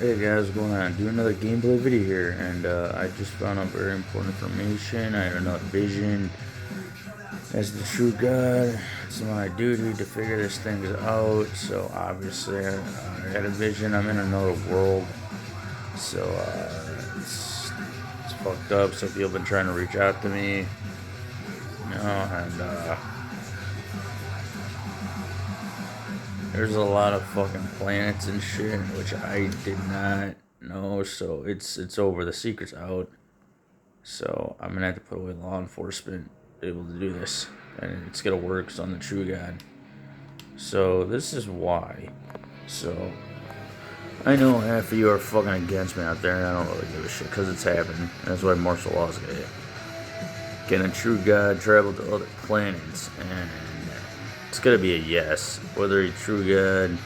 Hey guys, what's going on? Do another gameplay video here, and I just found out very important information. I had another vision. As the true God, it's my duty to figure this thing out. So obviously, I had a vision. I'm in another world, so it's fucked up. So people have been trying to reach out to me, and there's a lot of fucking planets and shit, which I did not know. So it's over. The secret's out. So I'm gonna have to put away law enforcement to be able to do this, and it's gonna work. So I'm the true God. So this is why. So I know half of you are fucking against me out there, and I don't really give a shit because it's happening. That's why martial law's got it. Can a true God travel to other planets? And it's gonna be a yes. Whether a true God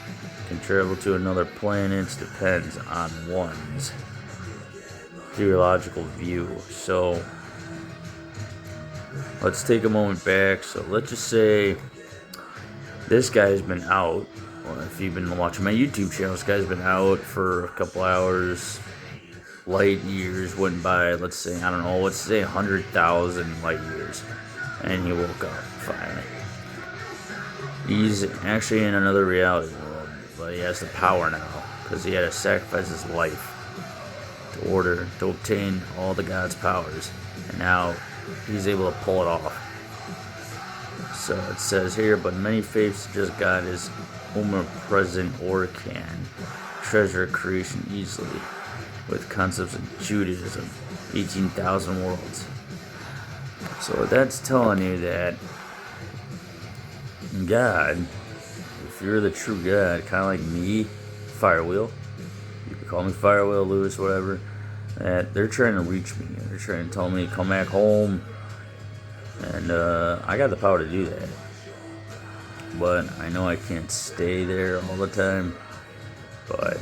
can travel to another planet depends on one's theological view. So let's take a moment back. So let's just say this guy's been out. Well, if you've been watching my YouTube channel, this guy's been out for a couple hours. Light years went by. Let's say, I don't know, let's say 100,000 light years, and he woke up finally. He's actually in another reality world, but he has the power now because he had to sacrifice his life to obtain all the God's powers, and now he's able to pull it off. So it says here, but many faiths suggest God is omnipresent or can treasure creation easily, with concepts of Judaism, 18,000 worlds. So that's telling you that God, if you're the true God, kind of like me, Firewheel, you can call me Firewheel, Lewis, whatever, that they're trying to reach me. They're trying to tell me to come back home. And I got the power to do that. But I know I can't stay there all the time. But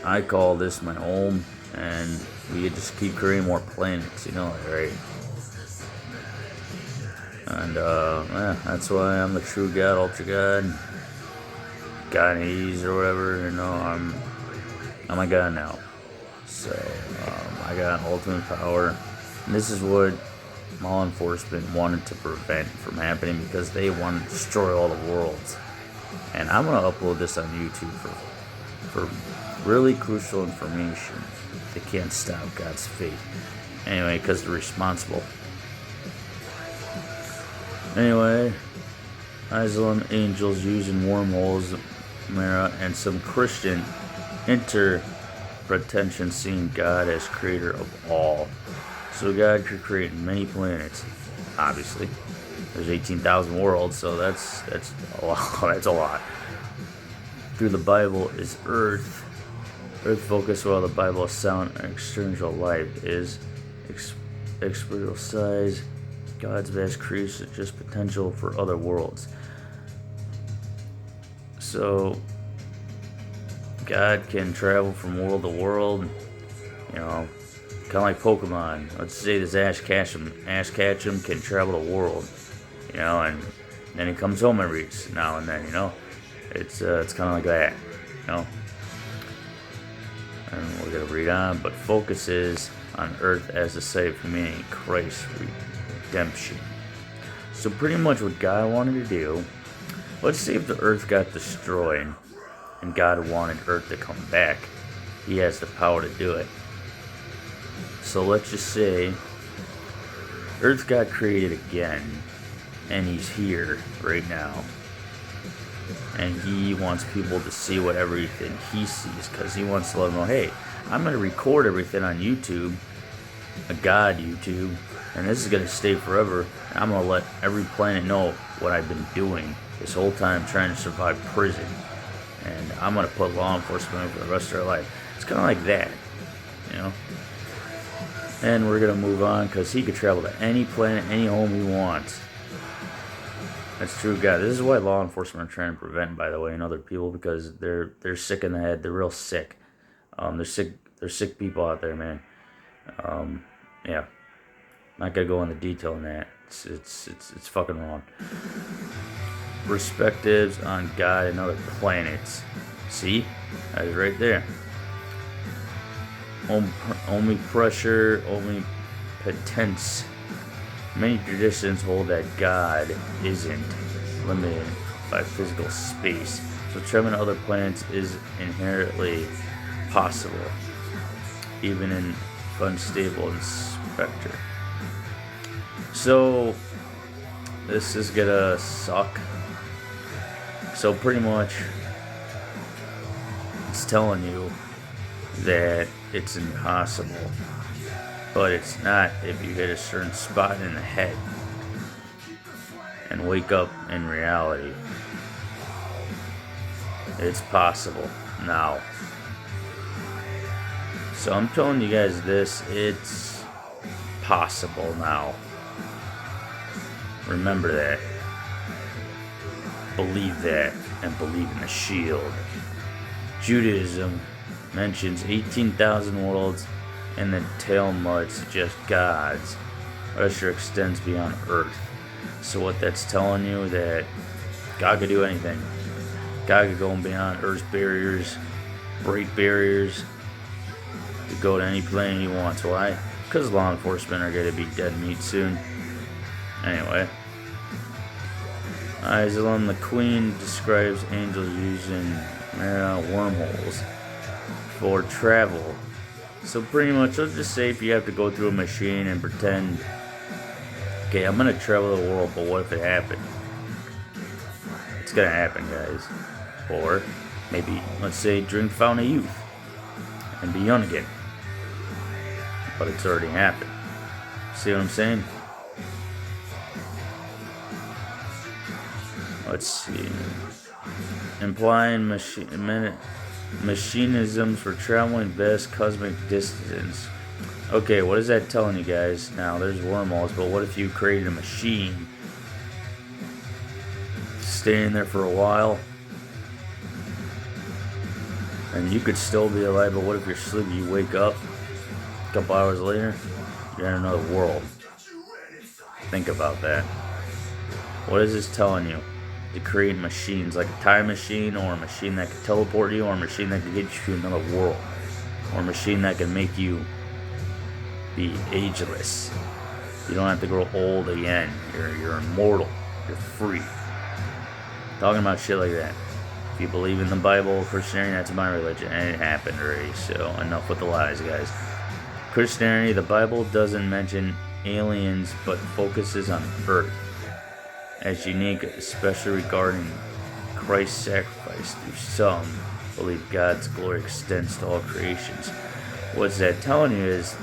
I call this my home. And we just keep creating more planets, you know that, right? And yeah, that's why I'm the true God, ultra God, God Hades or whatever. You know, I'm a God now. So I got ultimate power. And this is what law enforcement wanted to prevent from happening because they want to destroy all the worlds. And I'm gonna upload this on YouTube for really crucial information. They can't stop God's fate anyway because they're responsible. Anyway, Islam angels using wormholes, Mara, and some Christian interpretation seeing God as creator of all. So God could create many planets. Obviously, there's 18,000 worlds, so that's a lot. That's a lot. Through the Bible is Earth focus, while the Bible is sound and external life is experiential size. God's vast creation is just potential for other worlds. So God can travel from world to world, you know, kind of like Pokemon. Let's say this Ash Ketchum can travel the world, you know, and then he comes home every now and then, you know. It's kind of like that, you know. And we're gonna read on, but focus is on Earth as the site of humanity, Christ's redemption. So pretty much what God wanted to do. Let's say if the Earth got destroyed and God wanted Earth to come back, He has the power to do it. So let's just say Earth got created again, and He's here right now. And He wants people to see what everything He sees, because He wants to let them know, hey, I'm going to record everything on YouTube, a God YouTube, and this is going to stay forever. And I'm going to let every planet know what I've been doing this whole time trying to survive prison. And I'm going to put law enforcement for the rest of their life. It's kind of like that, you know? And we're going to move on because He could travel to any planet, any home He wants. That's true, God. This is why law enforcement are trying to prevent, by the way, and other people, because they're sick in the head. They're real sick. They're sick people out there, man. Yeah. Not gonna go into detail on that. It's fucking wrong. Perspectives on God and other planets. See? That is right there. Omnipressure, omnipotence. Many traditions hold that God isn't limited by physical space, so traveling to other planets is inherently possible, even in unstable spectra. So, this is gonna suck. So pretty much, it's telling you that it's impossible. But it's not if you hit a certain spot in the head and wake up in reality. It's possible now. So I'm telling you guys this, it's possible now. Remember that. Believe that, and believe in the shield. Judaism mentions 18,000 worlds, and the Talmud suggests God's pressure extends beyond Earth. So what that's telling you that God could do anything. God could go beyond Earth's barriers, break barriers, to go to any planet he wants. Why? Because law enforcement are going to be dead meat soon. Anyway. Islam, the Queen describes angels using wormholes for travel. So pretty much, let's just say if you have to go through a machine and pretend, okay, I'm going to travel the world, but what if it happened? It's going to happen, guys. Or maybe, let's say, drink Fountain of Youth and be young again. But it's already happened. See what I'm saying? Let's see. Implying machinisms for traveling vast cosmic distance. Okay, what is that telling you guys? Now, there's wormholes, but what if you created a machine, staying there for a while, and you could still be alive, but what if you're sleeping, you wake up a couple hours later, you're in another world? Think about that. What is this telling you? To create machines like a time machine, or a machine that can teleport you, or a machine that can get you to another world, or a machine that can make you be ageless. You don't have to grow old again. You're immortal. You're free. Talking about shit like that. If you believe in the Bible, Christianity, that's my religion, and it happened already. So enough with the lies, guys. Christianity, the Bible doesn't mention aliens, but focuses on Earth as unique, especially regarding Christ's sacrifice. Through some believe God's glory extends to all creations. What's that telling you is,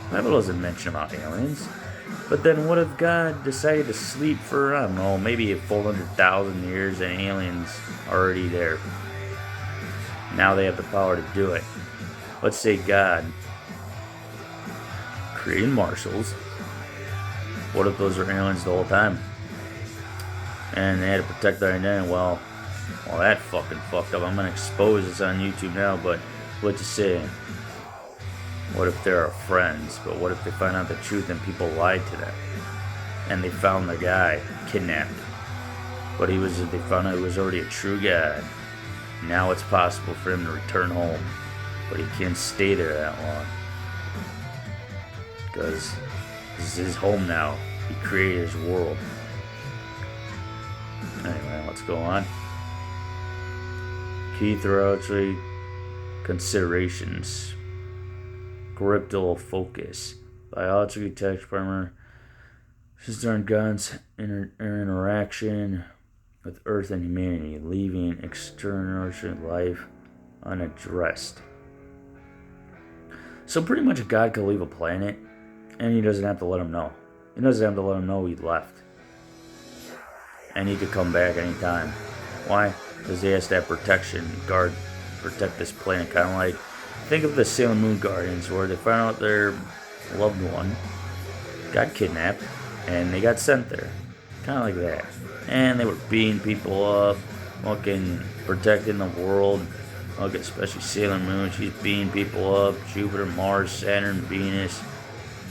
the Bible doesn't mention about aliens. But then what if God decided to sleep for, I don't know, maybe 400,000 years and aliens are already there? Now they have the power to do it. Let's say God created marshals. What if those are aliens the whole time? And they had to protect their identity. Well, that fucking fucked up. I'm gonna expose this on YouTube now, but what to say? What if they're our friends? But what if they find out the truth and people lied to them? And they found the guy kidnapped. But they found out he was already a true God. Now it's possible for him to return home. But he can't stay there that long. Because this is his home now. He created his world. Anyway, let's go on. Key theological considerations. Cryptal focus. Biological text primer. This is on God's interaction with Earth and humanity, leaving extraordinary life unaddressed. So pretty much God could leave a planet, and he doesn't have to let him know. He doesn't have to let him know he left. And he could come back anytime. Why? Because he has to have protection, protect this planet. Kind of like, think of the Sailor Moon Guardians, where they found out their loved one got kidnapped, and they got sent there. Kind of like that. And they were beating people up, fucking protecting the world. Look, especially Sailor Moon, she's beating people up. Jupiter, Mars, Saturn, Venus,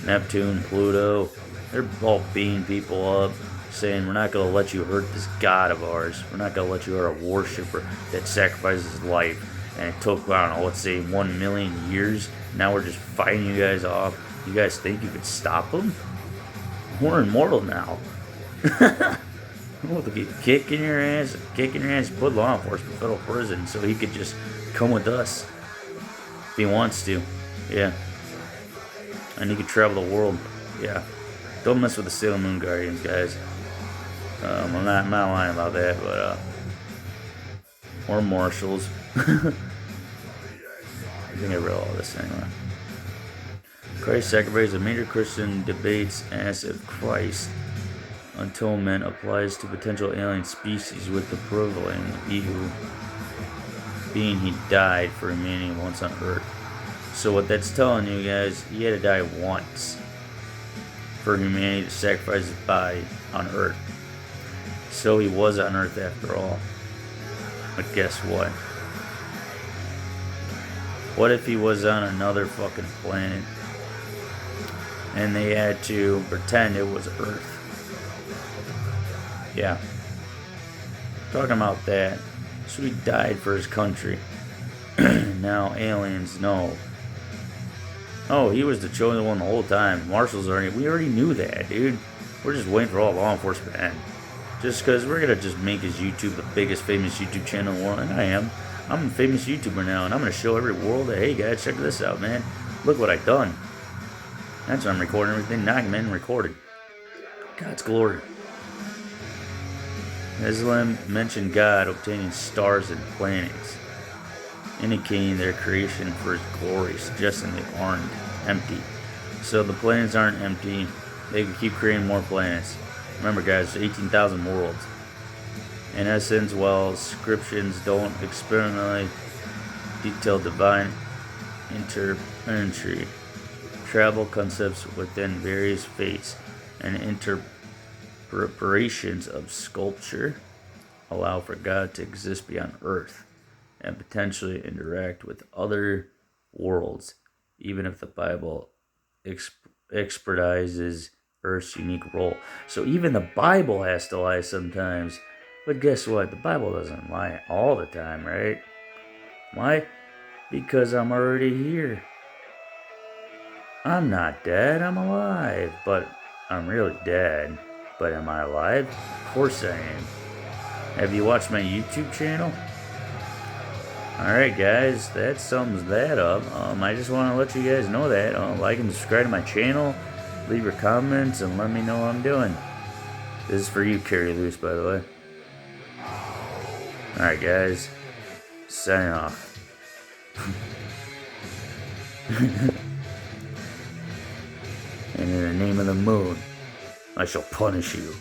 Neptune, Pluto. They're all beating people up. saying, we're not going to let you hurt this God of ours. We're not going to let you hurt a worshiper that sacrifices his life. And it took, I don't know, let's say 1 million years. Now we're just fighting you guys off. You guys think you could stop them? We're immortal now. We'll keep kicking your ass, put law enforcement in federal prison so he could just come with us. If he wants to. Yeah. And he could travel the world. Yeah. Don't mess with the Sailor Moon Guardians, guys. I'm not lying about that, but, or marshals. I think I read all this anyway. Christ's sacrifice. A major Christian debates as if Christ's atonement applies to potential alien species with the prevailing view being he died for humanity once on Earth. So what that's telling you guys, he had to die once for humanity to sacrifice his body on Earth. So he was on Earth after all. But guess what? What if he was on another fucking planet and they had to pretend it was Earth? Yeah. Talking about that. So he died for his country. Now aliens know. Oh, he was the chosen one the whole time. Marshals we already knew that, dude. We're just waiting for all law enforcement to end. Just because we're going to just make his YouTube the biggest famous YouTube channel in the world. And I am. I'm a famous YouTuber now. And I'm going to show every world that, hey guys, check this out, man. Look what I've done. That's why I'm recording everything. Not recorded. God's glory. Islam mentioned God obtaining stars and planets, indicating their creation for his glory, suggesting they aren't empty. So the planets aren't empty. They can keep creating more planets. Remember, guys, 18,000 worlds. In essence, while inscriptions don't experimentally detail divine interplanetary travel concepts within various faiths and interpretations of sculpture, allow for God to exist beyond Earth and potentially interact with other worlds, even if the Bible expertizes Earth's unique role. So even the Bible has to lie sometimes. But guess what? The Bible doesn't lie all the time, right? Why? Because I'm already here. I'm not dead, I'm alive. But I'm really dead. But am I alive? Of course I am. Have you watched my YouTube channel? Alright guys, that sums that up. I just want to let you guys know that. Like and subscribe to my channel. Leave your comments and let me know what I'm doing. This is for you, Carrie Loose, by the way. Alright guys, signing off. And in the name of the moon, I shall punish you.